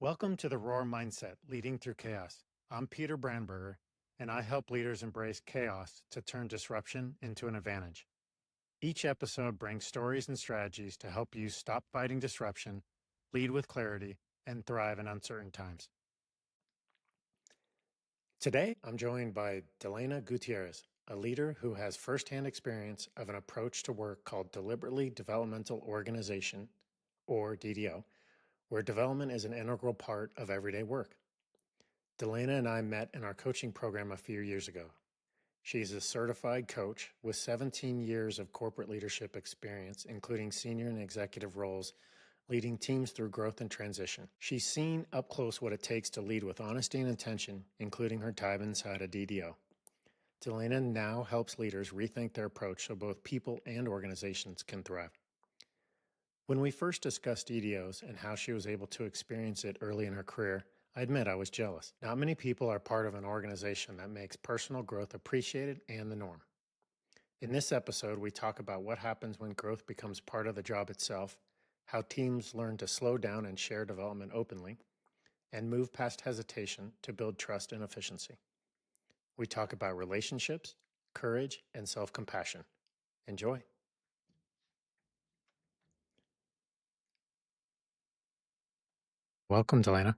Welcome to the Roar Mindset, Leading Through Chaos. I'm Peter Brandenburger, and I help leaders embrace chaos to turn disruption into an advantage. Each episode brings stories and strategies to help you stop fighting disruption, lead with clarity, and thrive in uncertain times. Today, I'm joined by Delena Gutierrez, a leader who has firsthand experience of an approach to work called Deliberately Developmental Organization, or DDO, where development is an integral part of everyday work. Delena and I met in our coaching program a few years ago. She's a certified coach with 17 years of corporate leadership experience, including senior and executive roles, leading teams through growth and transition. She's seen up close what it takes to lead with honesty and intention, including her time inside a DDO. Delena now helps leaders rethink their approach so both people and organizations can thrive. When we first discussed DDOs and how she was able to experience it early in her career, I admit I was jealous. Not many people are part of an organization that makes personal growth appreciated and the norm. In this episode, we talk about what happens when growth becomes part of the job itself, how teams learn to slow down and share development openly, and move past hesitation to build trust and efficiency. We talk about relationships, courage, and self-compassion. Enjoy. Welcome, Delena.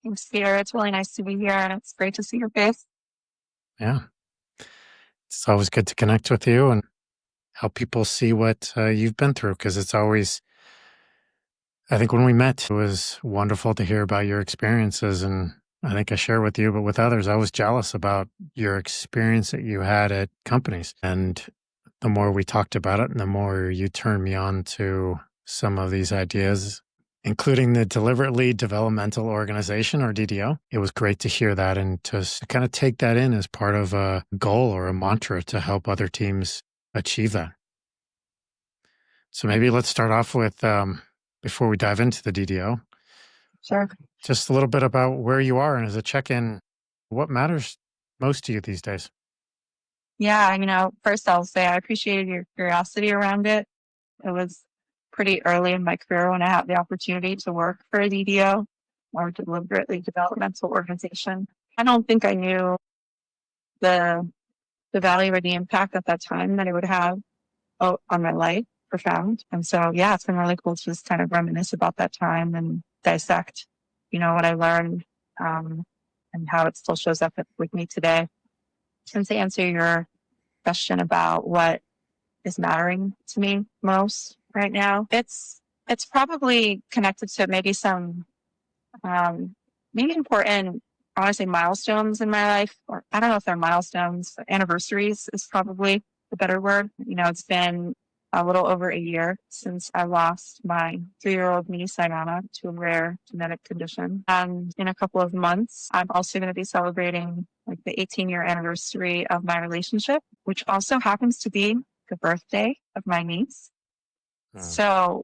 Thanks, Peter. It's really nice to be here, and it's great to see your face. Yeah. It's always good to connect with you and help people see what you've been through, because it's always, I think when we met, it was wonderful to hear about your experiences, and I think I share with you, but with others, I was jealous about your experience that you had at companies. And the more we talked about it and the more you turned me on to some of these ideas, including the Deliberately Developmental Organization, or DDO. It was great to hear that and to kind of take that in as part of a goal or a mantra to help other teams achieve that. So maybe let's start off with, before we dive into the DDO, Sure. just a little bit about where you are, and as a check-in, what matters most to you these days? Yeah, first I'll say I appreciated your curiosity around it. It was pretty early in my career when I had the opportunity to work for a DDO, or Deliberately Developmental Organization. I don't think I knew the value or the impact at that time that it would have on my life. Profound. And so, yeah, it's been really cool to just kind of reminisce about that time and dissect, what I learned, and how it still shows up with me today. And to answer your question about what is mattering to me most right now, it's probably connected to maybe some maybe important, I want to say, milestones in my life, or I don't know if they're milestones. Anniversaries is probably the better word. It's been a little over a year since I lost my 3-year-old mini Cynana to a rare genetic condition. And in a couple of months, I'm also going to be celebrating like the 18-year anniversary of my relationship, which also happens to be the birthday of my niece. So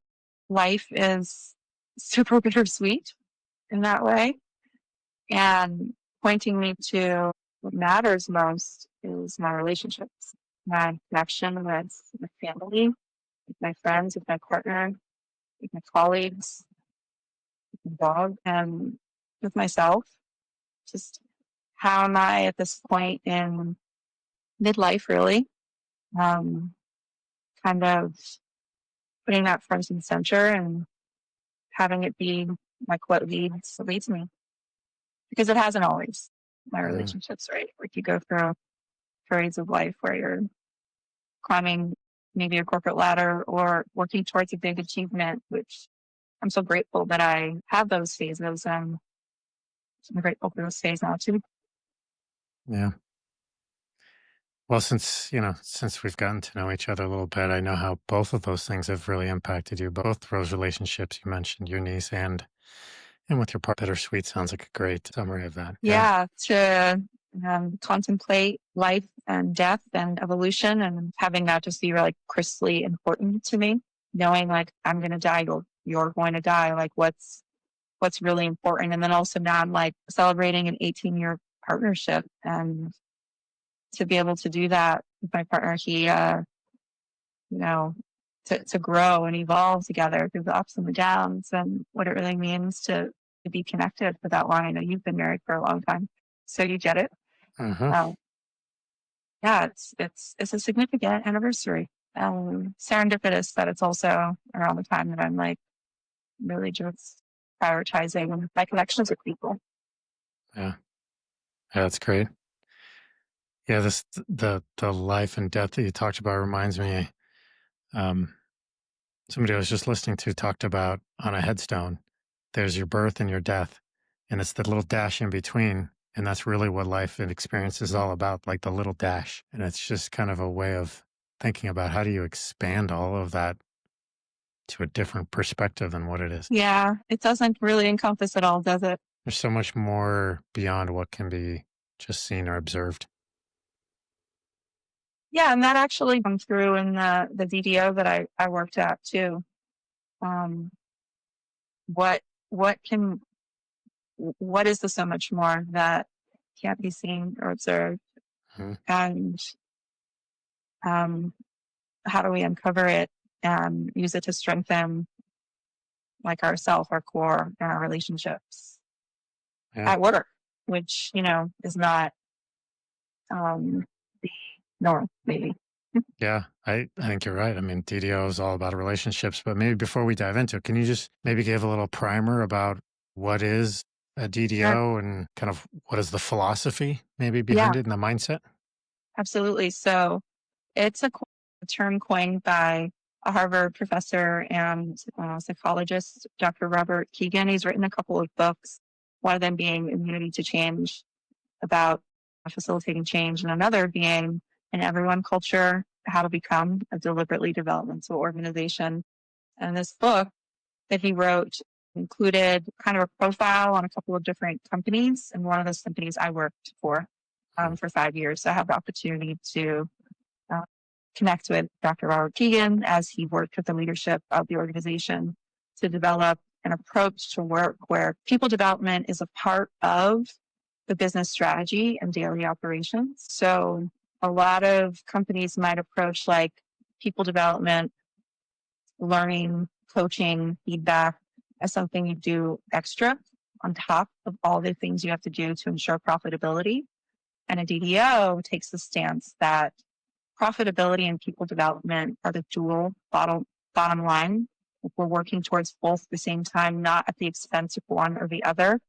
life is super bittersweet in that way. And pointing me to what matters most is my relationships, my connection with my family, with my friends, with my partner, with my colleagues, with my dog, and with myself. Just how am I at this point in midlife, really? Kind of putting that front and center and having it be like what leads me. Because it hasn't always. My relationships, right? Like you go through periods of life where you're climbing maybe a corporate ladder or working towards a big achievement, which I'm so grateful that I have those phases. I'm grateful for those phases now too. Yeah. Well, since we've gotten to know each other a little bit, I know how both of those things have really impacted you. Both those relationships you mentioned, your niece and with your partner. Bittersweet sounds like a great summary of that. Yeah, to contemplate life and death and evolution, and having that just be really crisply important to me. Knowing like I'm going to die, you're going to die. Like what's really important. And then also now I'm like celebrating an 18-year partnership, and to be able to do that with my partner, he, to grow and evolve together through the ups and the downs, and what it really means to to be connected for that long. I know you've been married for a long time, so you get it. Hmm. Yeah, it's a significant anniversary. Serendipitous that it's also around the time that I'm like really just prioritizing my connections with people. Yeah. Yeah, that's great. Yeah, the life and death that you talked about reminds me. Um, Somebody I was just listening to talked about on a headstone. There's your birth and your death, and it's the little dash in between, and that's really what life and experience is all about, like the little dash. And it's just kind of a way of thinking about how do you expand all of that to a different perspective than what it is. Yeah, it doesn't really encompass it all, does it? There's so much more beyond what can be just seen or observed. Yeah, and that actually comes through in the DDO that I worked at too. Um, what what can what is the so much more that can't be seen or observed, Mhm. and um, how do we uncover it and use it to strengthen like ourself, our core, and our relationships Yeah. at work, which is not um, the norm, maybe. Yeah, I think you're right. I mean, DDO is all about relationships, but maybe before we dive into it, can you just maybe give a little primer about what is a Sure. DDO and kind of what is the philosophy maybe Yeah, behind it and the mindset? absolutely. So it's a term coined by a Harvard professor and psychologist, Dr. Robert Keegan. He's written a couple of books, one of them being Immunity to Change, about facilitating change, and another being an everyone culture, how to become a deliberately developmental organization. And this book that he wrote included kind of a profile on a couple of different companies. And one of those companies I worked for 5 years. So I had the opportunity to uh, connect with Dr. Robert Keegan as he worked with the leadership of the organization to develop an approach to work where people development is a part of the business strategy and daily operations. So a lot of companies might approach like people development, learning, coaching, feedback as something you do extra on top of all the things you have to do to ensure profitability. And a DDO takes the stance that profitability and people development are the dual bottom line. If we're working towards both at the same time, not at the expense of one or the other.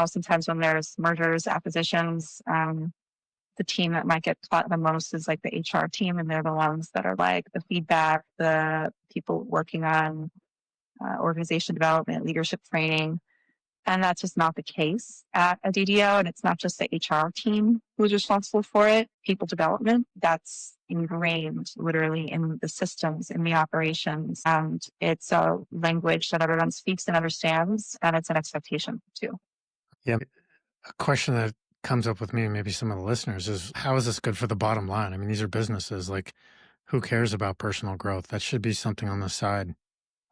Sometimes when there's mergers, acquisitions, the team that might get caught the most is like the HR team, and they're the ones that are like the feedback, the people working on organization development, leadership training. And that's just not the case at a DDO. And it's not just the HR team who's responsible for it, people development. That's ingrained literally in the systems, in the operations. And it's a language that everyone speaks and understands. And it's an expectation too. Yeah. A question that comes up with me and maybe some of the listeners is how is this good for the bottom line? I mean, these are businesses. Like, who cares about personal growth? That should be something on the side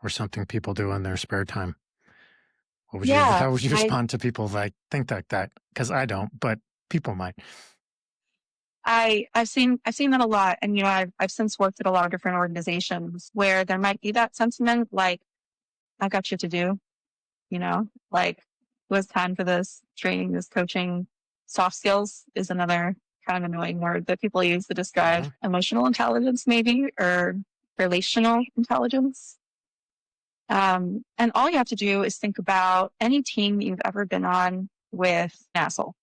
or something people do in their spare time. Yeah, How would you respond to people that think like that? Because I don't, but people might. I've seen that a lot, and I've since worked at a lot of different organizations where there might be that sentiment, like I got shit to do, like who has time for this training, this coaching. Soft skills is another kind of annoying word that people use to describe Mhm. emotional intelligence, maybe, or relational intelligence. And all you have to do is think about any team that you've ever been on with an asshole.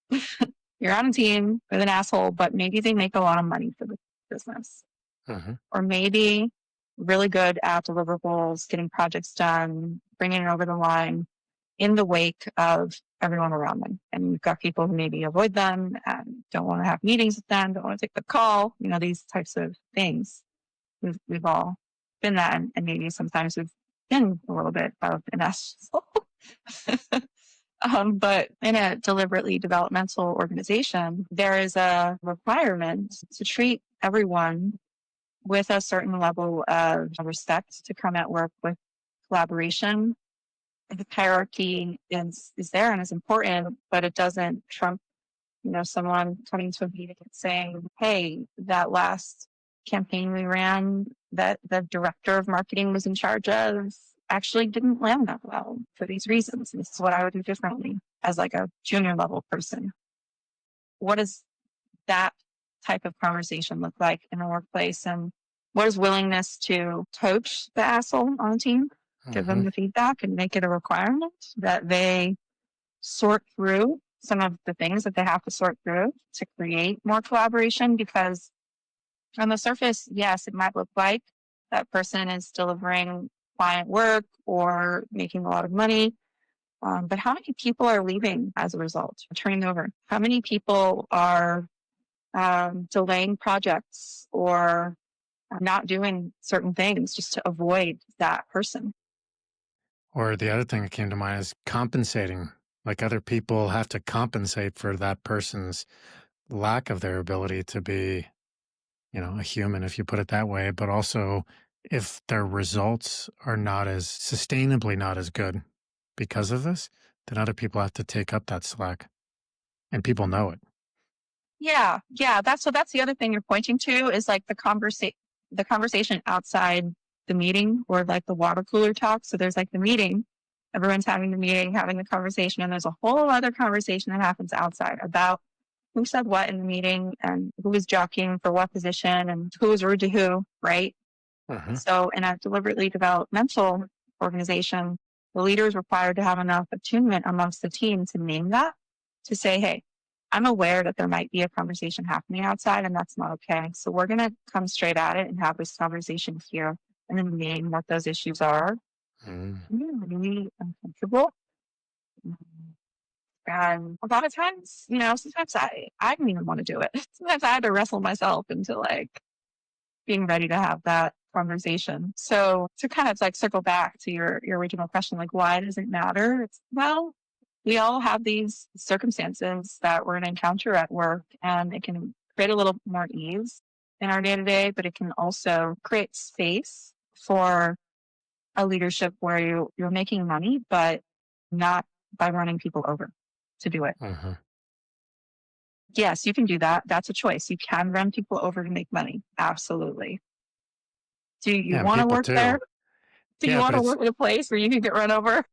You're on a team with an asshole, but maybe they make a lot of money for the business. Mhm. Or maybe really good at deliverables, getting projects done, bringing it over the line in the wake of everyone around them. And you've got people who maybe avoid them and don't want to have meetings with them, don't want to take the call, these types of things. We've all been that, and maybe sometimes we've been a little bit of an asshole. But in a deliberately developmental organization, there is a requirement to treat everyone with a certain level of respect, to come at work with collaboration. The hierarchy is there and is important, but it doesn't trump, someone coming to a meeting and saying, hey, that last campaign we ran that the director of marketing was in charge of, actually didn't land that well for these reasons. This is what I would do differently as like a junior level person. What does that type of conversation look like in a workplace? And what is willingness to coach the asshole on the team, give them the feedback and make it a requirement that they sort through some of the things that they have to sort through to create more collaboration? Because on the surface, yes, it might look like that person is delivering client work or making a lot of money. But how many people are leaving as a result, turning over? How many people are delaying projects or not doing certain things just to avoid that person? Or the other thing that came to mind is compensating. Like other people have to compensate for that person's lack of their ability to be, a human, if you put it that way. But also, if their results are not as sustainably not as good because of this, then other people have to take up that slack. And people know it. Yeah. That's the other thing you're pointing to is like the conversation outside the meeting or like the water cooler talk. So there's like the meeting, everyone's having the meeting, having the conversation, and there's a whole other conversation that happens outside about who said what in the meeting and who was jockeying for what position and who was rude to who, right? So in a deliberately developmental organization, the leader is required to have enough attunement amongst the team to name that, to say, hey, I'm aware that there might be a conversation happening outside and that's not okay. So we're going to come straight at it and have this conversation here and then name what those issues are. Really uncomfortable. And a lot of times, sometimes I didn't even want to do it. Sometimes I had to wrestle myself into like being ready to have that conversation. So to kind of like circle back to your original question, like why does it matter? It's, well, we all have these circumstances that we're going to encounter at work, and it can create a little more ease in our day to day, but it can also create space for a leadership where you're making money, but not by running people over to do it. Yes, you can do that. That's a choice. You can run people over to make money. Absolutely. Do you want to work there? Do you want to work in a place where you can get run over?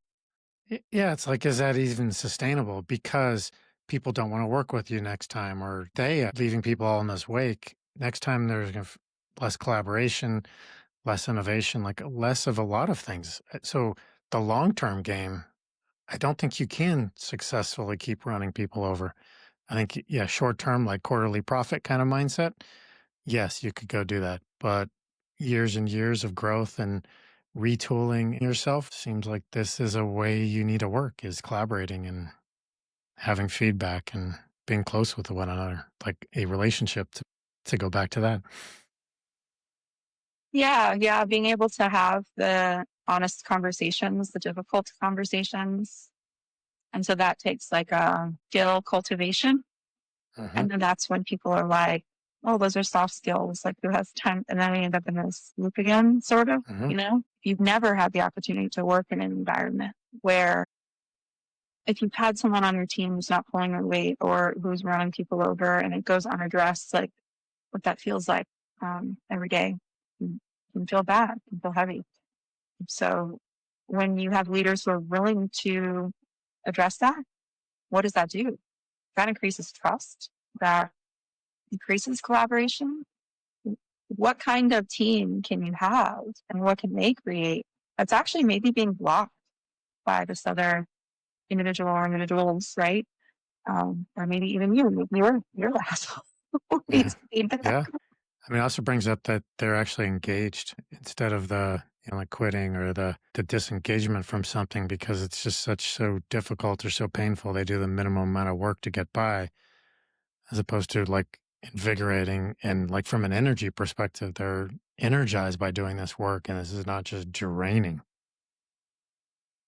Yeah, it's like, is that even sustainable? Because people don't want to work with you next time, or they are leaving people all in this wake. Next time there's less collaboration, less innovation, like less of a lot of things. So the long-term game, I don't think you can successfully keep running people over. I think, yeah, short-term, like quarterly profit kind of mindset. Yes, you could go do that. But years and years of growth and retooling yourself seems like this is a way you need to work, is collaborating and having feedback and being close with one another, like a relationship to go back to that. Yeah. Being able to have the honest conversations, the difficult conversations. And so that takes like a skill cultivation. And then that's when people are like, oh, those are soft skills. Like who has time? And then we end up in this loop again, sort of, You've never had the opportunity to work in an environment where if you've had someone on your team who's not pulling their weight or who's running people over and it goes unaddressed, like what that feels like every day, you can feel bad, you can feel heavy. So when you have leaders who are willing to address that, what does that do? That increases trust, that increases collaboration. What kind of team can you have and what can they create that's actually maybe being blocked by this other individual or individuals, right? Or maybe even you're the asshole. Yeah. I mean, it also brings up that they're actually engaged instead of the, like quitting or the disengagement from something because it's just so difficult or so painful. They do the minimum amount of work to get by, as opposed to like invigorating and like from an energy perspective, they're energized by doing this work. And this is not just draining.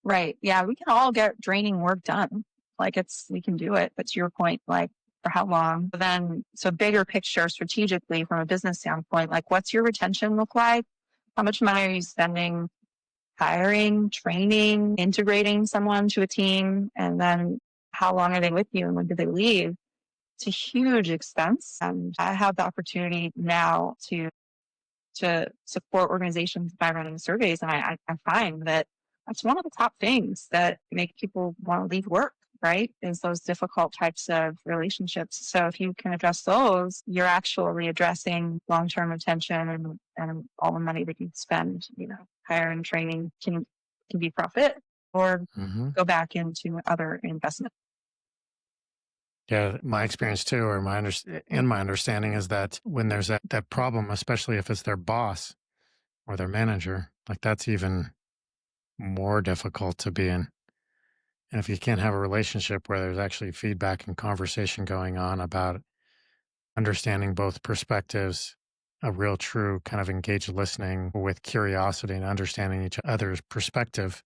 Right. Yeah. We can all get draining work done. Like we can do it. But to your point, like for how long? But then, so bigger picture strategically from a business standpoint, like what's your retention look like? How much money are you spending hiring, training, integrating someone to a team? And then how long are they with you and when do they leave? It's a huge expense. And I have the opportunity now to support organizations by running surveys. And I find that That's one of the top things that make people want to leave work, right? Is those difficult types of relationships. So if you can address those, you're actually addressing long-term retention, and all the money that you spend, hiring, training can be profit or go back into other investment. Yeah, my experience too, or my understanding is that when there's that problem, especially if it's their boss or their manager, like that's even more difficult to be in. And if you can't have a relationship where there's actually feedback and conversation going on about understanding both perspectives, a real true kind of engaged listening with curiosity and understanding each other's perspective,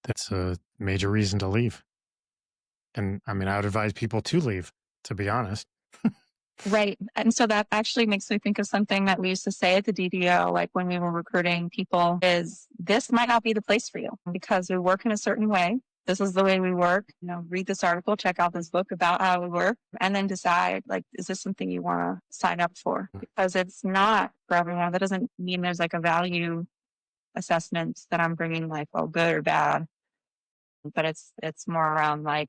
that's a major reason to leave. And I mean, I would advise people to leave, to be honest. Right. And so that actually makes me think of something that we used to say at the DDO, like when we were recruiting people, is this might not be the place for you because we work in a certain way. This is the way we work. Read this article, check out this book about how we work, and then decide, like, is this something you want to sign up for? Because it's not for everyone. That doesn't mean there's like a value assessment that I'm bringing, like, oh, good or bad. But it's more around like,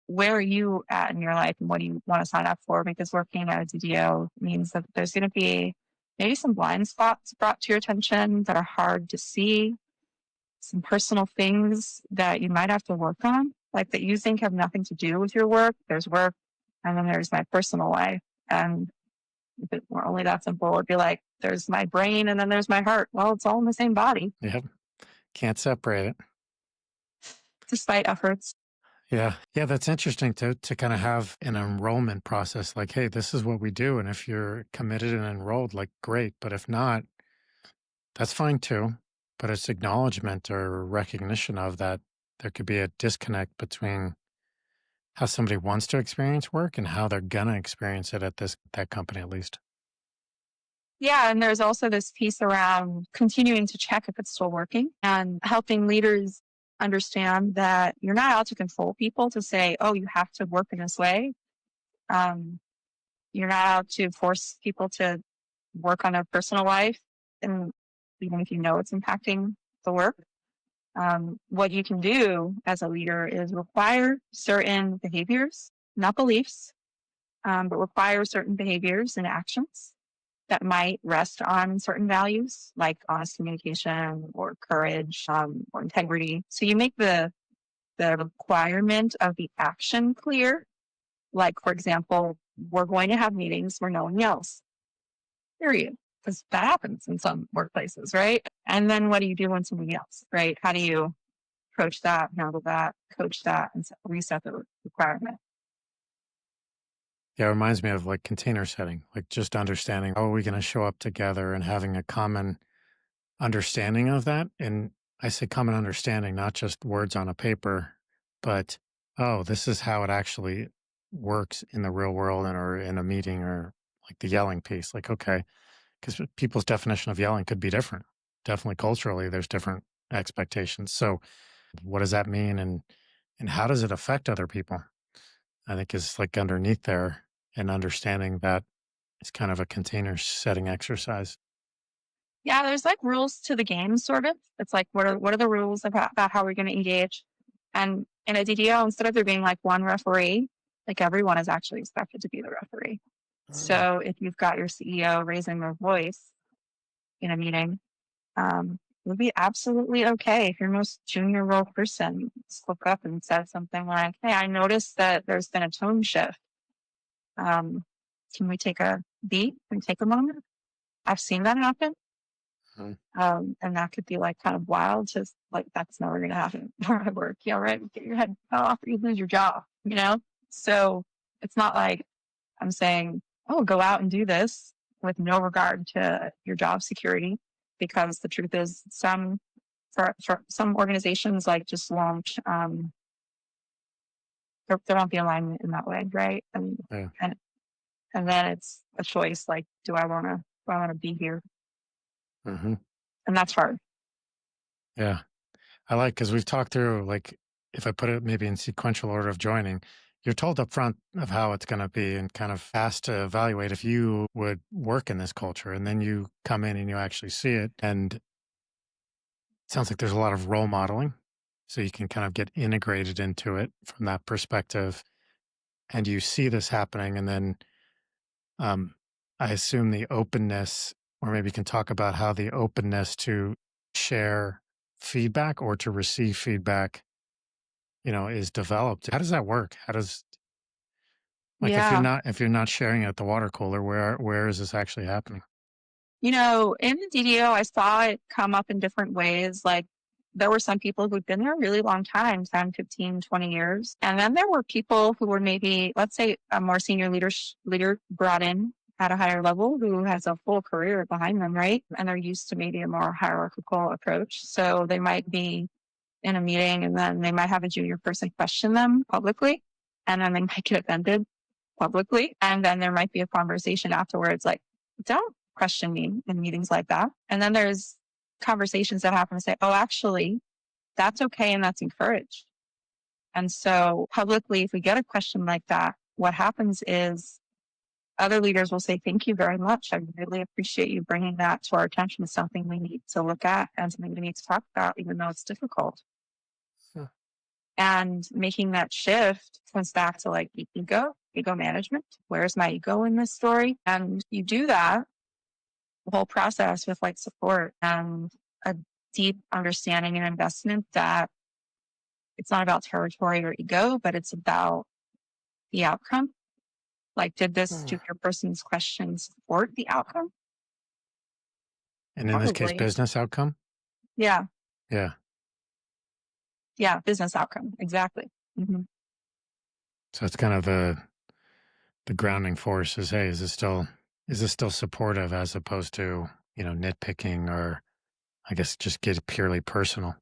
where are you at in your life and what do you want to sign up for? Because working at a DDO means that there's going to be maybe some blind spots brought to your attention that are hard to see, some personal things that you might have to work on, like that you think have nothing to do with your work. There's work, and then there's my personal life. And if it were only that simple, it'd be like, there's my brain and then there's my heart. Well, it's all in the same body, Yep. Can't separate it. despite efforts. Yeah. Yeah. That's interesting to kind of have an enrollment process like, hey, this is what we do. And if you're committed and enrolled, like, great. But if not, that's fine too. But it's acknowledgement or recognition of that there could be a disconnect between how somebody wants to experience work and how they're gonna experience it at that company at least. Yeah, and there's also this piece around continuing to check if it's still working and helping leaders understand that you're not out to control people to say, oh, you have to work in this way. Um, you're not out to force people to work on their personal life, and even if you know it's impacting the work. What you can do as a leader is require certain behaviors, not beliefs, but require certain behaviors and actions that might rest on certain values like honest communication or courage, or integrity. So you make the requirement of the action clear. Like, for example, we're going to have meetings where no one yells, period. Because that happens in some workplaces, right? And then what do you do when somebody yells, right? How do you approach that, handle that, coach that, and reset the requirement? Yeah, it reminds me of like container setting, like just understanding, how are we going to show up together and having a common understanding of that? And I say common understanding, not just words on a paper, but, oh, this is how it actually works in the real world and or in a meeting or like the yelling piece. Like, okay, because people's definition of yelling could be different. Definitely culturally, there's different expectations. So what does that mean? And how does it affect other people? I think is like underneath there and understanding that it's kind of a container setting exercise. Yeah, there's like rules to the game, sort of. It's like, what are the rules about how we're going to engage? And in a DDO, instead of there being like one referee, like everyone is actually expected to be the referee. So if you've got your CEO raising their voice in a meeting, it would be absolutely okay if your most junior role person spoke up and said something like, "Hey, I noticed that there's been a tone shift. Um, can we take a beat and take a moment? I've seen that happen." Mhm. And that could be like kind of wild to like, that's never going to happen where I work. Yeah, right. Get your head off or you lose your job. So it's not like I'm saying, oh, go out and do this with no regard to your job security, because the truth is for some organizations, like, just won't, there won't be alignment in that way. Right. Yeah. And, and then it's a choice. Like, do I want to be here? Hmm. And that's hard. Yeah. I like because we've talked through like if I put it maybe in sequential order of joining, you're told up front of how it's going to be and kind of asked to evaluate if you would work in this culture. And then you come in and you actually see it. And Sounds like there's a lot of role modeling. So you can kind of get integrated into it from that perspective. And you see this happening. And then um, I assume the openness, or maybe you can talk about how the openness to share feedback or to receive feedback, is developed. How does that work? How does like Yeah. if you're not sharing at the water cooler, where is this actually happening? In the DDO, I saw it come up in different ways. Like there were some people who'd been there a really long time, 10, 15, 20 years. And then there were people who were maybe, let's say a more senior leader brought in at a higher level who has a full career behind them, right? And they're used to maybe a more hierarchical approach. So they might be in a meeting and then they might have a junior person question them publicly. And then they might get offended publicly. And then there might be a conversation afterwards, like, don't question me in meetings like that. And then there's conversations that happen to say, oh, actually, that's okay and that's encouraged. And so publicly, if we get a question like that, what happens is other leaders will say, thank you very much. I really appreciate you bringing that to our attention. It's something we need to look at and something we need to talk about, even though it's difficult. Huh. And making that shift comes back to like ego management. Where's my ego in this story? And you do that the whole process with like support and a deep understanding and investment that it's not about territory or ego, but it's about the outcome. Like, did this Hmm. junior person's question support the outcome? And in this case, Probably. business outcome. Yeah. Yeah. Yeah. Business outcome. Exactly. Mm-hmm. So it's kind of the grounding force is, hey, is this still supportive as opposed to, nitpicking or I guess just get purely personal.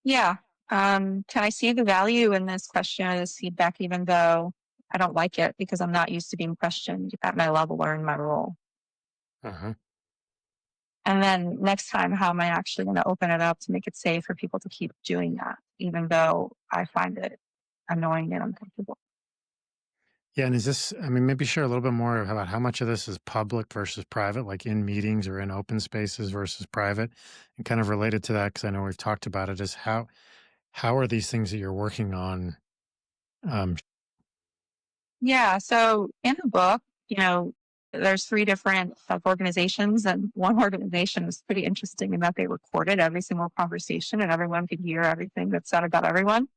Yeah. Can I see the value in this question or this feedback, even though I don't like it because I'm not used to being questioned at my level or in my role? Uh-huh. And then next time, how am I actually going to open it up to make it safe for people to keep doing that, even though I find it annoying and uncomfortable? Yeah, and maybe share a little bit more about how much of this is public versus private, like in meetings or in open spaces versus private, and kind of related to that because I know we've talked about it. Is how are these things that you're working on? Um, Yeah. So in the book, there's three different organizations, and one organization is pretty interesting in that they recorded every single conversation and everyone could hear everything that's said about everyone.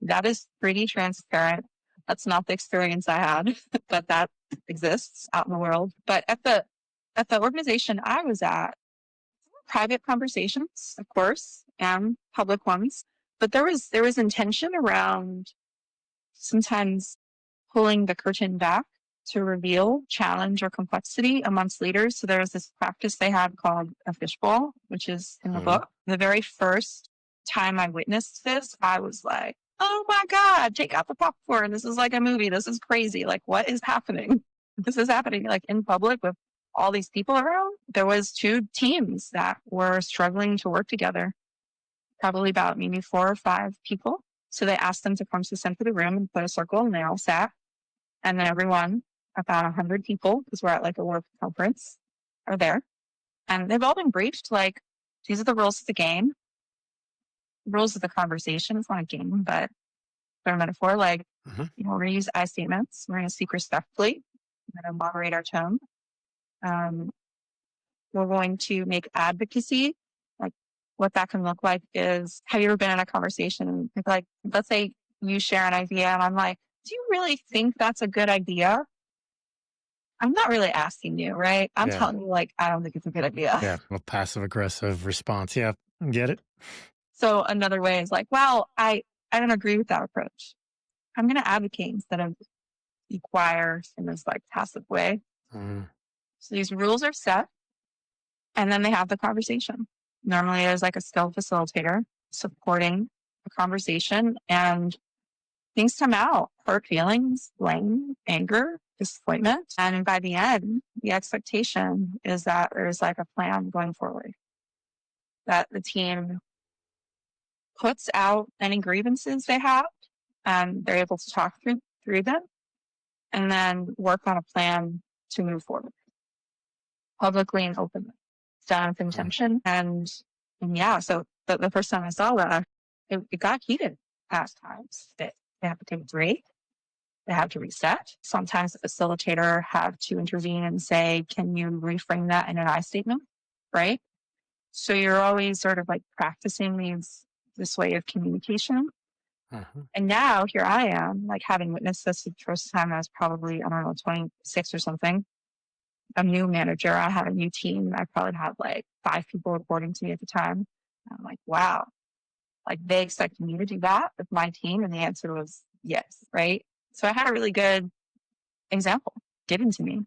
That is pretty transparent. That's not the experience I had, but that exists out in the world. But at the organization I was at, private conversations, of course, and public ones. But there was intention around sometimes pulling the curtain back to reveal challenge or complexity amongst leaders. So there was this practice they had called a fishbowl, which is in the mhm. book. The very first time I witnessed this, I was like, oh my God, take out the popcorn. This is like a movie. This is crazy. Like, what is happening? This is happening like in public with all these people around. There was two teams that were struggling to work together, probably about maybe 4 or 5 people. So they asked them to come to the center of the room and put a circle, and they all sat. And then everyone, about 100 people, because we're at like a work conference, are there. And they've all been briefed like, these are the rules of the game, rules of the conversation. It's not a game, but for a metaphor, like, Mhm. we're going to use I statements. We're going to speak respectfully. We're going to moderate our tone. Um, we're going to make advocacy. Like, what that can look like is, have you ever been in a conversation? Like, let's say you share an idea, and I'm like, do you really think that's a good idea? I'm not really asking you, right? I'm Yeah, telling you, like, I don't think it's a good idea. yeah, a passive aggressive response. Yeah, get it. So another way is like, well, I don't agree with that approach. I'm going to advocate instead of inquire in this like passive way. Mhm. So these rules are set, and then they have the conversation. Normally, there's like a skilled facilitator supporting the conversation, and things come out: hurt feelings, blame, anger, disappointment. And by the end, the expectation is that there's like a plan going forward, that the team puts out any grievances they have, and they're able to talk through them and then work on a plan to move forward publicly and openly. It's done with Mhm. intention, and And yeah, so the first time I saw that, it got heated past times. They have to take a break. They have to reset. Sometimes the facilitator have to intervene and say, can you reframe that in an I statement? Right. So you're always sort of like practicing this way of communication. Mhm. And now here I am, like having witnessed this the first time I was probably, I don't know, 26 or something. A new manager. I had a new team. I probably had like 5 people reporting to me at the time. I'm like, wow, like they expected me to do that with my team. And the answer was yes. Right. So I had a really good example given to me.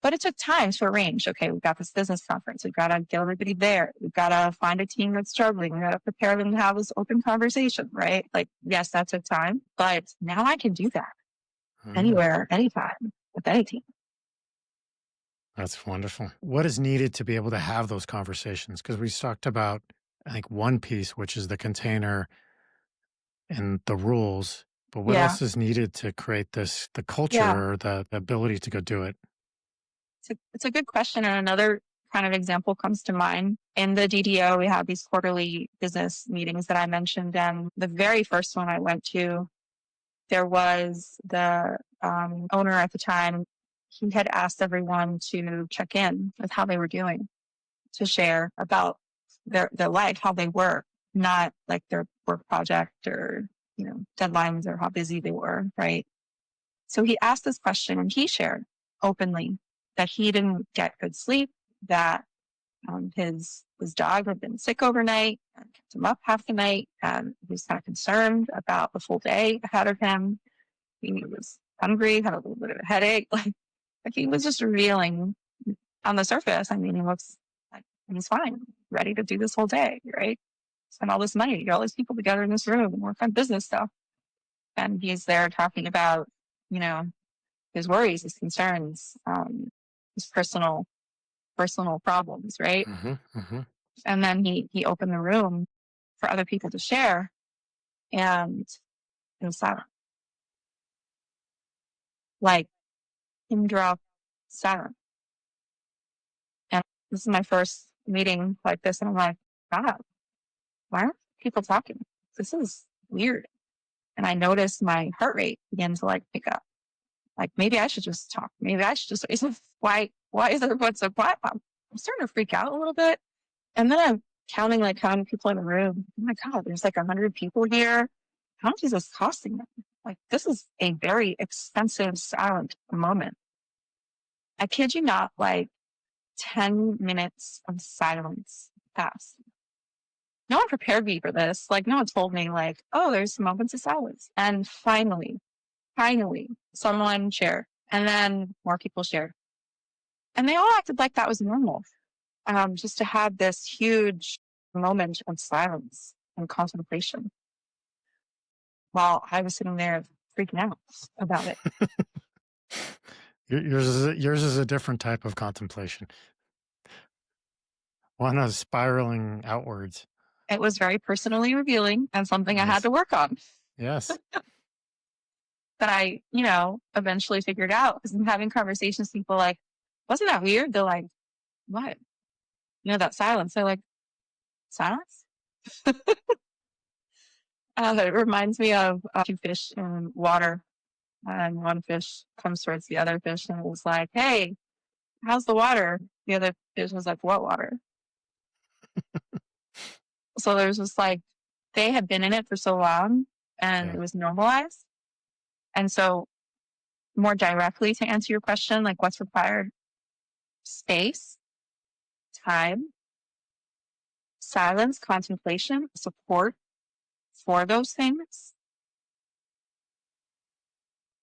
But it took time to arrange. Okay, we've got this business conference. We've got to get everybody there. We've got to find a team that's struggling. We've got to prepare them to have this open conversation, right? Like, yes, that took time, but now I can do that Mhm. anywhere, anytime, with any team. That's wonderful. What is needed to be able to have those conversations? Because we talked about, I think, one piece, which is the container and the rules. But what Yeah. else is needed to create the Yeah. culture or the ability to go do it? It's a good question. And another kind of example comes to mind. In the DDO, we have these quarterly business meetings that I mentioned. And the very first one I went to, there was the owner at the time. He had asked everyone to check in with how they were doing, to share about their life, how they were, not like their work project or, deadlines or how busy they were, right? So he asked this question and he shared openly that he didn't get good sleep, that his dog had been sick overnight and kept him up half the night, and he was kind of concerned about the full day ahead of him. He was hungry, had a little bit of a headache. Like he was just revealing on the surface. I mean, he looks like he's fine, ready to do this whole day, right? Spend all this money, get all these people together in this room and work on business stuff. And he's there talking about, you know, his worries, his concerns, his personal problems, right? Hmm. Hmm. And then he opened the room for other people to share, and it was silent, like pin drop silent. And this is my first meeting like this, and I'm like, God, why aren't people talking? This is weird. And I noticed my heart rate begin to like pick up. Like maybe I should just talk. Maybe I should just why is everyone so quiet? I'm starting to freak out a little bit. And then I'm counting like how many people in the room. Oh my God, there's like 100 people here. How much is this costing them? Like this is a very expensive silent moment. I kid you not, like 10 minutes of silence passed. No one prepared me for this. Like no one told me like, oh, there's some moments of silence. And finally, someone shared. And then more people shared. And they all acted like that was normal. Just to have this huge moment of silence and contemplation while I was sitting there freaking out about it. Yours is a different type of contemplation. One is spiraling outwards. It was very personally revealing and something I had Yes. to work on Yes. that I, eventually figured out because I'm having conversations with people like, wasn't that weird? They're like, what? That silence. They're like, silence? It reminds me of two fish in water, and one fish comes towards the other fish and was like, hey, how's the water? The other fish was like, what water? So there's just like, they had been in it for so long and Yeah. it was normalized. And so, more directly to answer your question, like what's required? Space, time, silence, contemplation, support for those things.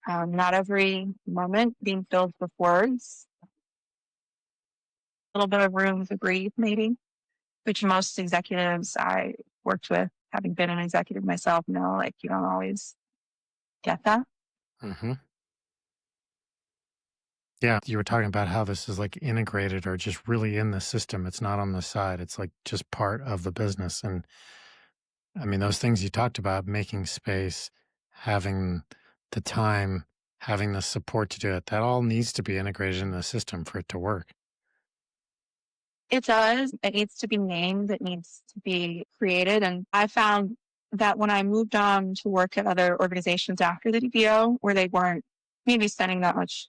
Not every moment being filled with words, a little bit of room to breathe, maybe, which most executives I worked with, having been an executive myself, know like you don't always get that. Hmm. Yeah. You were talking about how this is like integrated or just really in the system. It's not on the side. It's like just part of the business. And I mean, those things you talked about, making space, having the time, having the support to do it, that all needs to be integrated in the system for it to work. It does. It needs to be named. It needs to be created. And I found that when I moved on to work at other organizations after the DDO, where they weren't maybe spending that much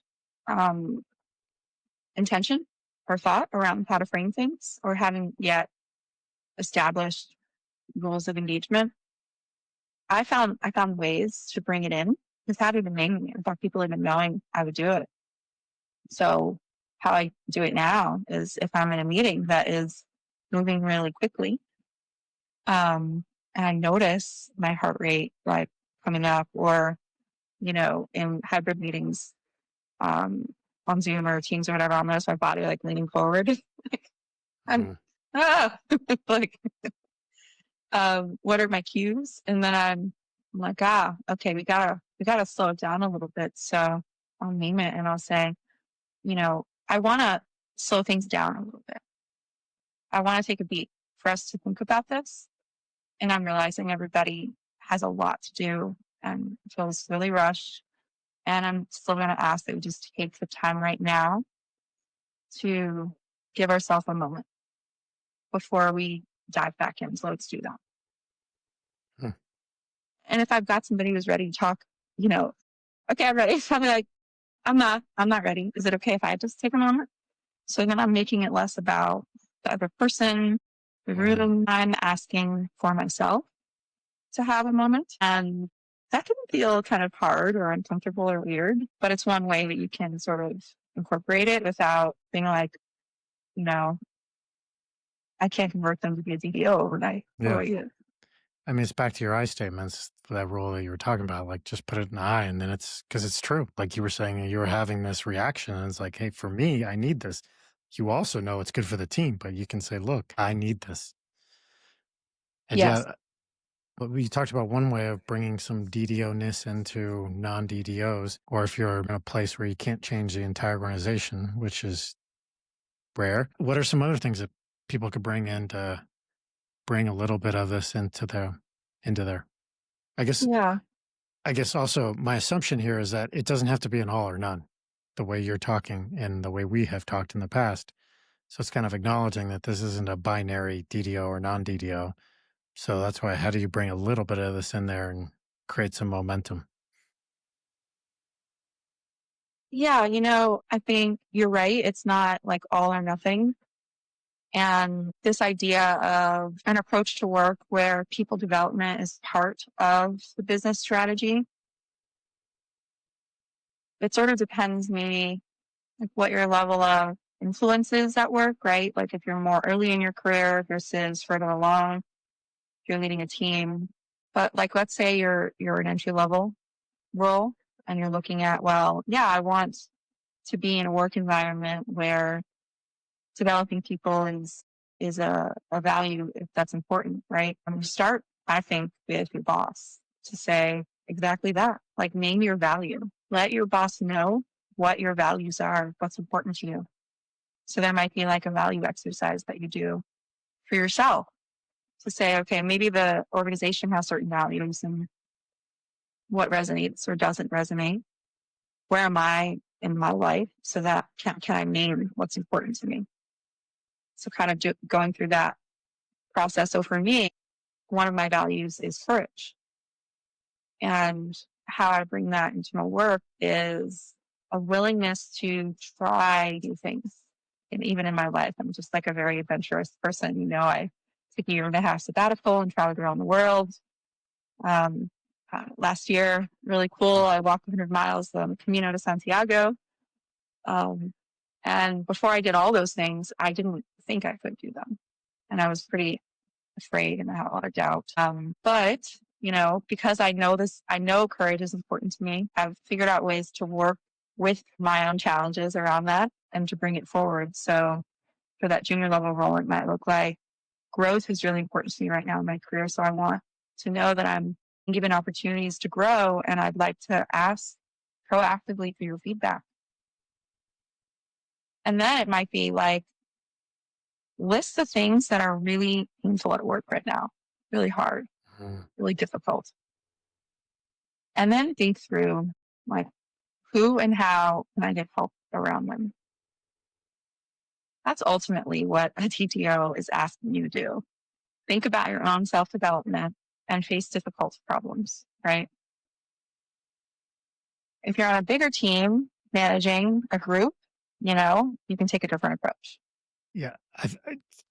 intention or thought around how to frame things or having yet established rules of engagement, I found ways to bring it in without even naming it, without people even knowing I would do it. So how I do it now is if I'm in a meeting that is moving really quickly, and I notice my heart rate like coming up, or in hybrid meetings, on Zoom or Teams or whatever, I'll notice my body like leaning forward. Like, I'm like, what are my cues? And then I'm like, okay, we gotta slow it down a little bit. So I'll name it and I'll say, I want to slow things down a little bit. I want to take a beat for us to think about this. And I'm realizing everybody has a lot to do and feels really rushed. And I'm still going to ask that we just take the time right now to give ourselves a moment before we dive back in. So let's do that. And if I've got somebody who's ready to talk, okay, I'm ready. So I'm like, I'm not ready. Is it okay if I just take a moment? So then I'm making it less about the other person. I'm asking for myself to have a moment. And that can feel kind of hard or uncomfortable or weird, but it's one way that you can sort of incorporate it without being like, I can't convert them to be a DDO overnight. Yeah. I mean, it's back to your I statements, that rule that you were talking about, like just put it in I, and then because it's true. Like you were saying, you were having this reaction and it's like, hey, for me, I need this. You also know it's good for the team, but you can say, look, I need this. And yes. but we talked about one way of bringing some DDO-ness into non-DDOs, or if you're in a place where you can't change the entire organization, which is rare. What are some other things that people could bring in to bring a little bit of this into there? I guess also my assumption here is that it doesn't have to be an all or none, the way you're talking and the way we have talked in the past. So it's kind of acknowledging that this isn't a binary DDO or non-DDO. So that's why, how do you bring a little bit of this in there and create some momentum? Yeah, I think you're right. It's not like all or nothing. And this idea of an approach to work where people development is part of the business strategy, it sort of depends maybe like what your level of influence is at work, right? Like if you're more early in your career versus further along, if you're leading a team. But like let's say you're an entry level role and you're looking at, well, yeah, I want to be in a work environment where developing people is a value if that's important, right? Start, I think, with your boss to say exactly that. Like name your value. Let your boss know what your values are, what's important to you. So there might be like a value exercise that you do for yourself to say, okay, maybe the organization has certain values and what resonates or doesn't resonate. Where am I in my life? So that can I name what's important to me? So kind of going through that process. So for me, one of my values is courage. And how I bring that into my work is a willingness to try new things. And even in my life, I'm just like a very adventurous person. I took a year and a half sabbatical and traveled around the world. Last year, really cool. I walked 100 miles on the Camino de Santiago. And before I did all those things, I didn't think I could do them. And I was pretty afraid and I had a lot of doubt. But, because I know courage is important to me. I've figured out ways to work with my own challenges around that and to bring it forward. So for that junior level role, it might look like growth is really important to me right now in my career. So I want to know that I'm given opportunities to grow, and I'd like to ask proactively for your feedback. And then it might be like, list the things that are really painful at work right now, really hard, really difficult. And then think through like who and how can I get help around them? That's ultimately what a DDO is asking you to do. Think about your own self-development and face difficult problems, right? If you're on a bigger team managing a group, you can take a different approach. Yeah.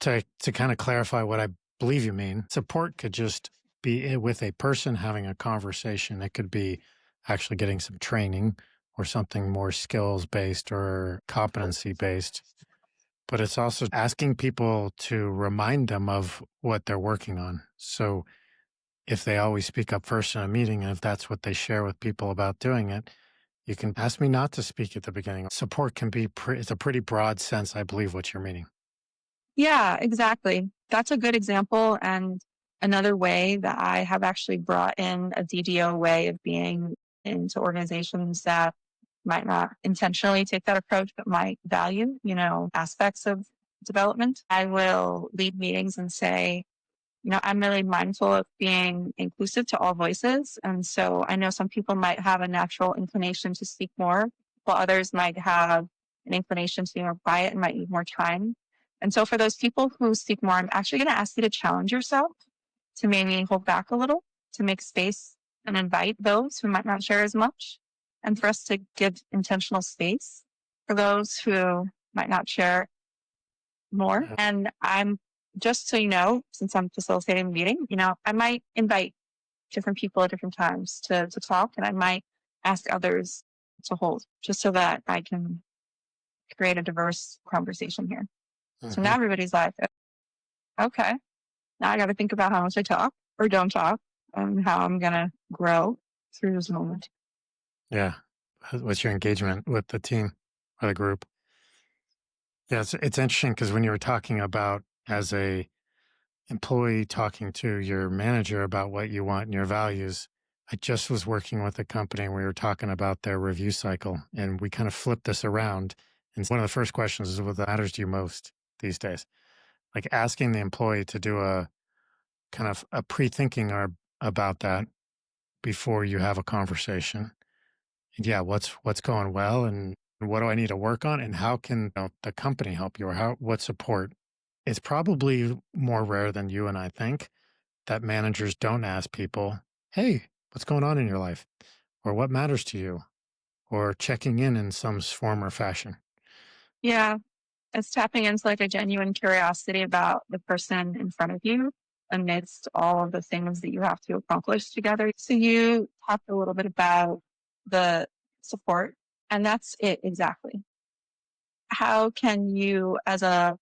To kind of clarify what I believe you mean, support could just be with a person having a conversation. It could be actually getting some training or something more skills based or competency based. But it's also asking people to remind them of what they're working on. So if they always speak up first in a meeting, and if that's what they share with people about doing it, you can ask me not to speak at the beginning. Support can be, it's a pretty broad sense, I believe, what you're meaning. Yeah, exactly. That's a good example. And another way that I have actually brought in a DDO way of being into organizations that might not intentionally take that approach, but might value, aspects of development. I will lead meetings and say, I'm really mindful of being inclusive to all voices. And so I know some people might have a natural inclination to speak more, while others might have an inclination to be more quiet and might need more time. And so for those people who speak more, I'm actually going to ask you to challenge yourself to maybe hold back a little, to make space and invite those who might not share as much, and for us to give intentional space for those who might not share more. And I'm just so you know, since I'm facilitating the meeting, I might invite different people at different times to talk, and I might ask others to hold just so that I can create a diverse conversation here. So now everybody's like, okay, now I got to think about how much I talk or don't talk and how I'm going to grow through this moment. Yeah. What's your engagement with the team or the group? Yeah, it's interesting because when you were talking about as a employee talking to your manager about what you want and your values, I just was working with a company and we were talking about their review cycle and we kind of flipped this around. And one of the first questions is what matters to you most these days? Like asking the employee to do a kind of a pre-thinking or about that before you have a conversation. And yeah, what's going well and what do I need to work on and how can the company help you or what support? It's probably more rare than you and I think that managers don't ask people, "Hey, what's going on in your life?" or "What matters to you?" or checking in some form or fashion. Yeah, it's tapping into like a genuine curiosity about the person in front of you amidst all of the things that you have to accomplish together. So you talked a little bit about the support, and that's it exactly. How can you, as a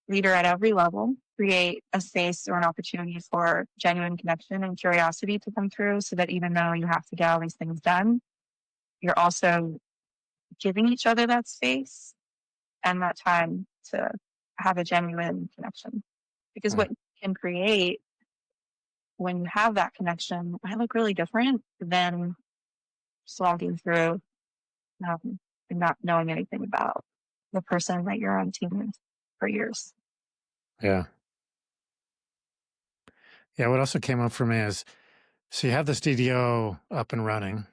leader at every level, create a space or an opportunity for genuine connection and curiosity to come through so that even though you have to get all these things done, you're also giving each other that space and that time to have a genuine connection. Because Mm, what you can create when you have that connection might look really different than slogging through and not knowing anything about the person that you're on team with for years. yeah. Yeah. What also came up for me is so you have this DDO up and running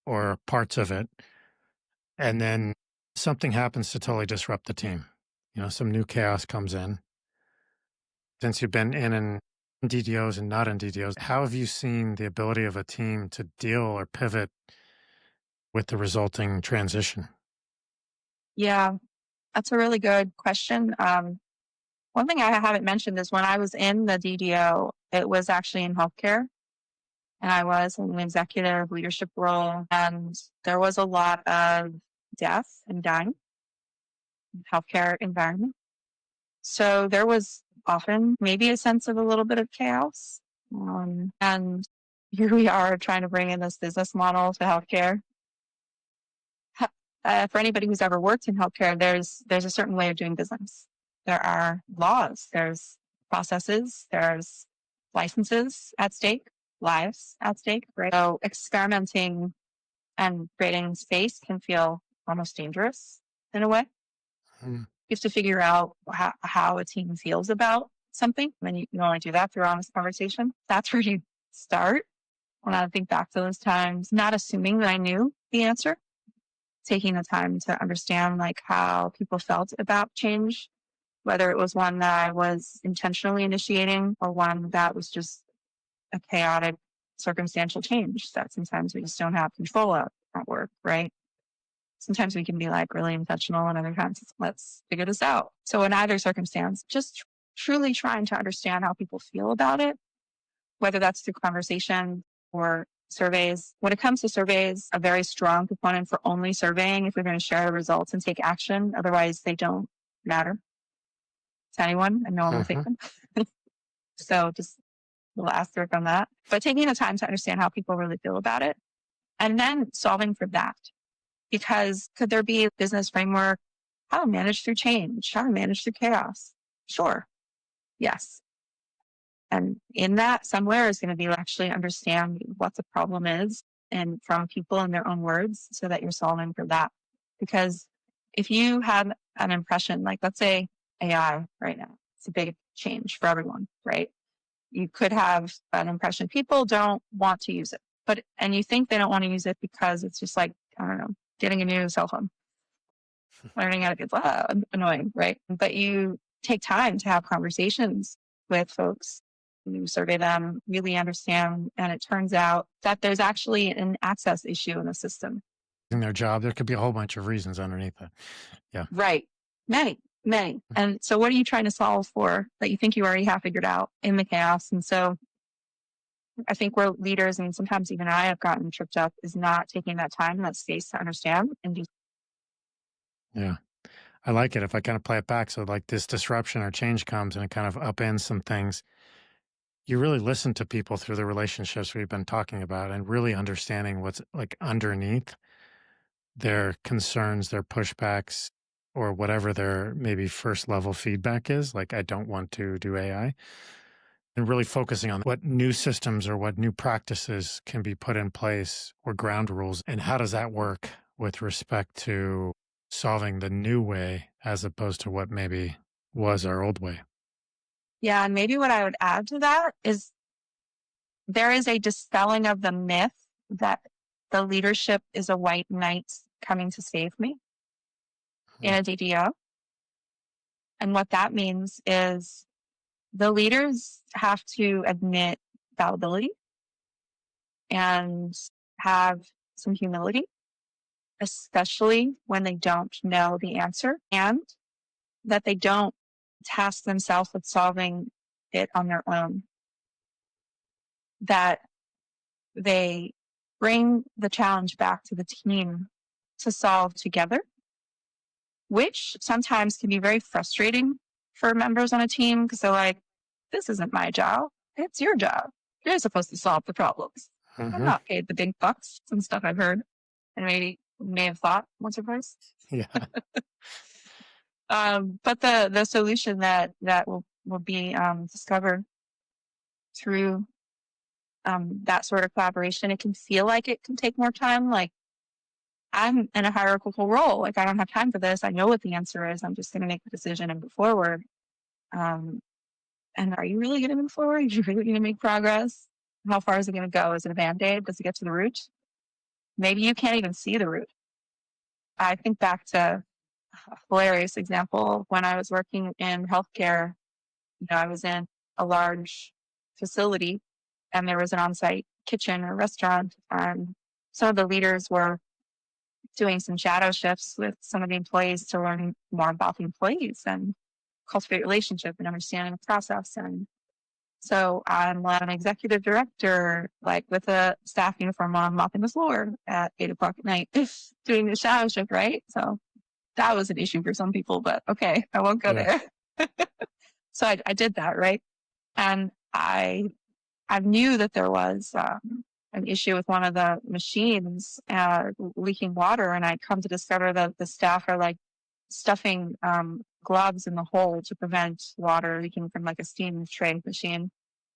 or parts of it, and then something happens to totally disrupt the team. Some new chaos comes in. Since you've been in DDOs and not in DDOs, how have you seen the ability of a team to deal or pivot with the resulting transition? Yeah, that's a really good question. One thing I haven't mentioned is when I was in the DDO, it was actually in healthcare and I was in an executive leadership role. And there was a lot of death and dying in the healthcare environment. So there was often maybe a sense of a little bit of chaos. And here we are trying to bring in this business model to healthcare. For anybody who's ever worked in healthcare, there's a certain way of doing business. There are laws, there's processes, there's licenses at stake, lives at stake. Right? So experimenting and creating space can feel almost dangerous in a way. Mm, You have to figure out how a team feels about something. And you can only do that through honest conversation. That's where you start. When I think back to those times, not assuming that I knew the answer, taking the time to understand like how people felt about change, whether it was one that I was intentionally initiating or one that was just a chaotic circumstantial change that sometimes we just don't have control of at work, right? Sometimes we can be like really intentional and other times it's, let's figure this out. So in either circumstance, just truly trying to understand how people feel about it, whether that's through conversation or surveys. When it comes to surveys, a very strong component for only surveying if we're going to share the results and take action. Otherwise, they don't matter to anyone and no one will take them. So just a little asterisk on that. But taking the time to understand how people really feel about it and then solving for that. Because could there be a business framework, how to manage through change, how to manage through chaos? Sure. Yes. And in that, somewhere is going to be actually understand what the problem is and from people in their own words so that you're solving for that. Because if you have an impression, like let's say AI right now, it's a big change for everyone, right? You could have an impression people don't want to use it, and you think they don't want to use it because it's just like, I don't know, getting a new cell phone, learning how to get annoying, right? But you take time to have conversations with folks, you survey them, really understand, and it turns out that there's actually an access issue in the system. In their job, there could be a whole bunch of reasons underneath that. Yeah. Right. Many. And so what are you trying to solve for that you think you already have figured out in the chaos? And so I think we're leaders, and sometimes even I have gotten tripped up, is not taking that time and that space to understand and do. Yeah. I like it if I kind of play it back. So like this disruption or change comes and it kind of upends some things. You really listen to people through the relationships we've been talking about and really understanding what's like underneath their concerns, their pushbacks, or whatever their maybe first level feedback is. Like, I don't want to do AI. And really focusing on what new systems or what new practices can be put in place or ground rules. And how does that work with respect to solving the new way as opposed to what maybe was our old way? Yeah. And maybe what I would add to that is there is a dispelling of the myth that the leadership is a white knight coming to save me in a DDO. And what that means is the leaders have to admit fallibility and have some humility, especially when they don't know the answer, and that they don't task themselves with solving it on their own. That they bring the challenge back to the team to solve together, which sometimes can be very frustrating for members on a team because they're like, this isn't my job. It's your job. You're supposed to solve the problems. I'm not paid the big bucks. Some stuff I've heard and maybe may have thought once or twice. Yeah. But the solution that will be discovered through that sort of collaboration, it can feel like it can take more time. Like I'm in a hierarchical role. Like I don't have time for this. I know what the answer is. I'm just going to make the decision and move forward. And are you really going to move forward? Are you really going to make progress? How far is it going to go? Is it a Band-Aid? Does it get to the root? Maybe you can't even see the root. I think back to a hilarious example when I was working in healthcare. I was in a large facility and there was an on-site kitchen or restaurant, and some of the leaders were doing some shadow shifts with some of the employees to learn more about the employees and cultivate relationship and understanding the process. And so I'm an executive director, like with a staff uniform on, mopping the floor at 8:00 at night, doing the shadow shift, right? So that was an issue for some people, but okay, I won't go there. So I did that, right? And I knew that there was an issue with one of the machines leaking water, and I'd come to discover that the staff are like stuffing gloves in the hole to prevent water leaking from like a steam tray machine.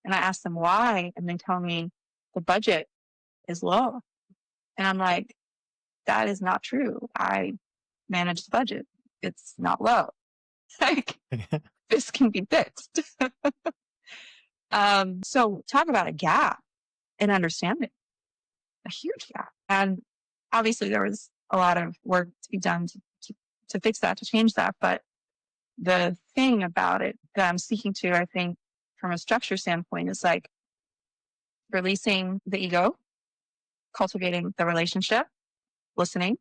And I asked them why, and they tell me the budget is low. And I'm like, that is not true. I manage the budget. It's not low. Like this can be fixed. So talk about a gap in understanding, a huge gap. And obviously there was a lot of work to be done to fix that, to change that. But the thing about it that I'm speaking to, I think, from a structure standpoint, is like releasing the ego, cultivating the relationship, listening,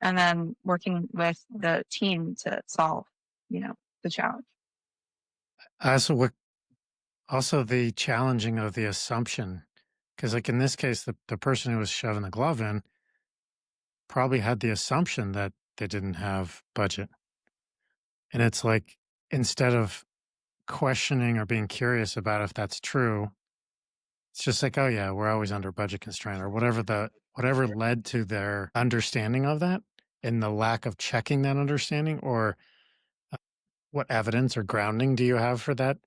and then working with the team to solve, the challenge. Also the challenging of the assumption, because like in this case, the person who was shoving the glove in probably had the assumption that they didn't have budget. And it's like, instead of questioning or being curious about if that's true, it's just like, oh yeah, we're always under budget constraint or whatever led to their understanding of that and the lack of checking that understanding, or what evidence or grounding do you have for that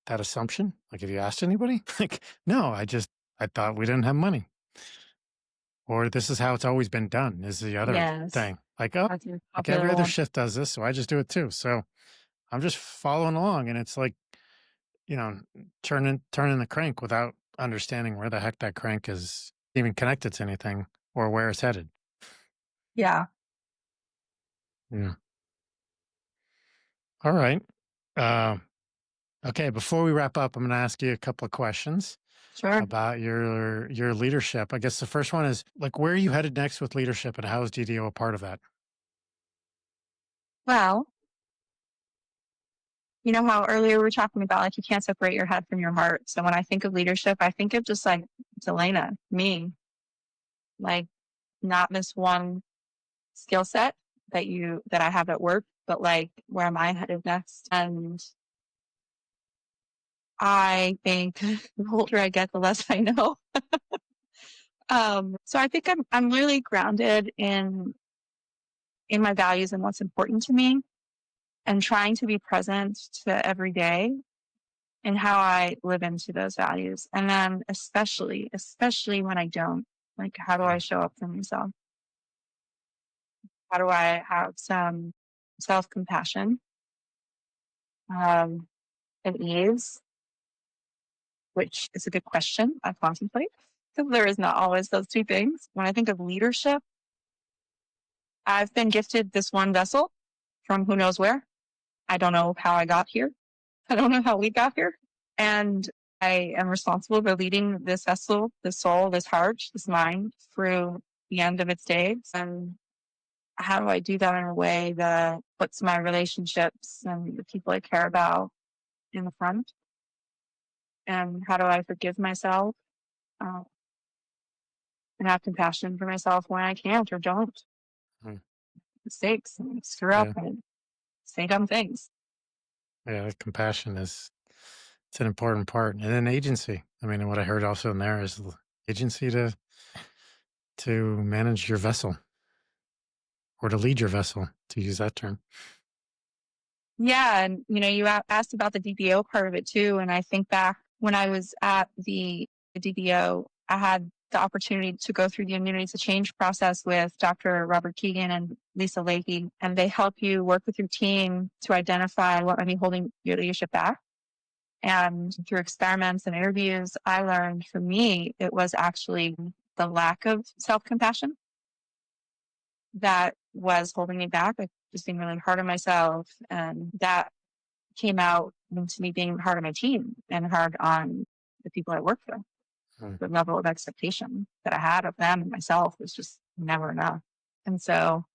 assumption? Like, have you asked anybody? Like, no, I thought we didn't have money. Or this is how it's always been done, is the other Yes. thing. Like, oh, That's a like every popular other one. shift does this, so I just do it too. So I'm just following along, and it's like, you know, turning the crank without understanding where the heck that crank is even connected to anything or where it's headed. Yeah, Yeah. All right. Uh, okay. Before we wrap up, I'm going to ask you a couple of questions sure. about your leadership. I guess the first one is like, where are you headed next with leadership, and how is DDO a part of that? Well, you know how earlier we were talking about like you can't separate your head from your heart. So when I think of leadership, I think of just like Delena, me, like not this one skill set that I have at work, but like where am I headed next? And I think the older I get, the less I know. So I think I'm really grounded in my values and what's important to me, and trying to be present to every day and how I live into those values. And then especially when I don't, like, how do I Mm, show up for myself? How do I have some self compassion, and ease, which is a good question I contemplate, because there is not always those two things. When I think of leadership, I've been gifted this one vessel from who knows where. I don't know how I got here. I don't know how we got here. And I am responsible for leading this vessel, this soul, this heart, this mind through the end of its days. And how do I do that in a way that puts my relationships and the people I care about in the front? And how do I forgive myself, uh, and have compassion for myself when I can't or don't? mm. Mistakes and screw up Yeah. and say dumb things. Yeah. Compassion it's an important part. And then agency. I mean, what I heard also in there is agency to manage your vessel, or to lead your vessel, to use that term. Yeah, and you asked about the DDO part of it too, and I think back when I was at the DDO, I had the opportunity to go through the immunity to change process with Dr. Robert Keegan and Lisa Leahy, and they help you work with your team to identify what might be holding your leadership back. And through experiments and interviews, I learned, for me, it was actually the lack of self compassion that was holding me back, like just being really hard on myself. And that came out into me being hard on my team and hard on the people I work with. Mm, The level of expectation that I had of them and myself was just never enough. And so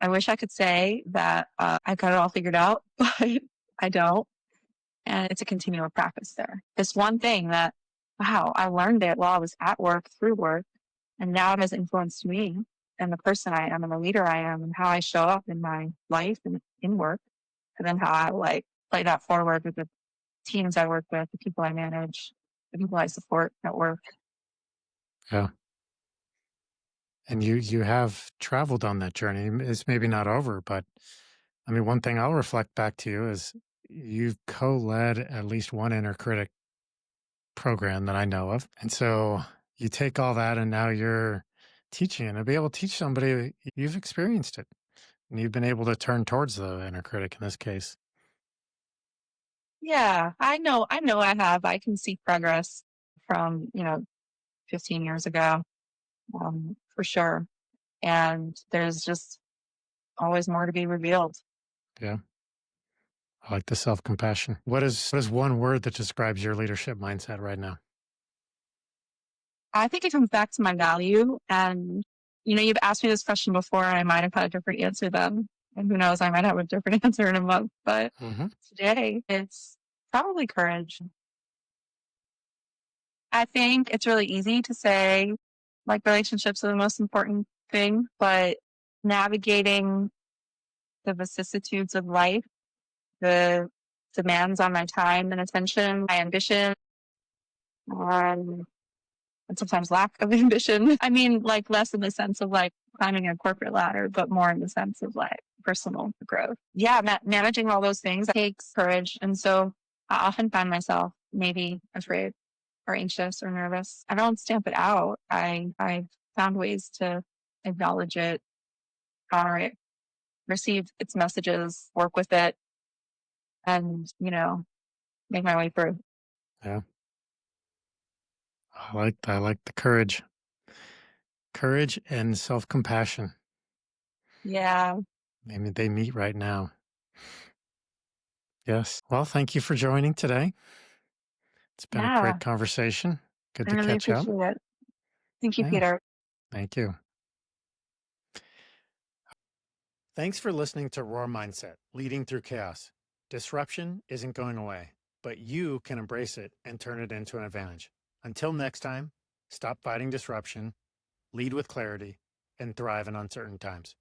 I wish I could say that I got it all figured out, but I don't. And it's a continual practice there. This one thing that, wow, I learned it while I was at work, through work, and now it has influenced me and the person I am and the leader I am and how I show up in my life and in work, and then how I like play that forward with the teams I work with, the people I manage, the people I support at work. yeah. And you have traveled on that journey. It's maybe not over, but I mean, one thing I'll reflect back to you is you've co-led at least one inner critic program that I know of. And so you take all that and now you're teaching, and to be able to teach somebody, you've experienced it and you've been able to turn towards the inner critic in this case. Yeah, I know I have. I can see progress from, 15 years ago, for sure. and there's just always more to be revealed. Yeah. I like the self-compassion. What is one word that describes your leadership mindset right now? I think it comes back to my value. And, you've asked me this question before, and I might have had a different answer then. And who knows, I might have a different answer in a month. But today, it's probably courage. I think it's really easy to say, like, relationships are the most important thing, but navigating the vicissitudes of life, the demands on my time and attention, my ambition, and sometimes lack of ambition. I mean, like less in the sense of like climbing a corporate ladder, but more in the sense of like personal growth. Yeah, managing all those things takes courage. And so I often find myself maybe afraid or anxious or nervous. I don't stamp it out. I've found ways to acknowledge it, honor it, receive its messages, work with it, and, make my way through. Yeah. I like the courage. Courage and self-compassion. Yeah. I mean, they meet right now. Yes. Well, thank you for joining today. It's been a Yeah. great conversation. Good I to really catch up. appreciate it. Thank you, Yeah. Peter. Thank you. Thanks for listening to Roar Mindset, Leading Through Chaos. Disruption isn't going away, but you can embrace it and turn it into an advantage. Until next time, stop fighting disruption, lead with clarity, and thrive in uncertain times.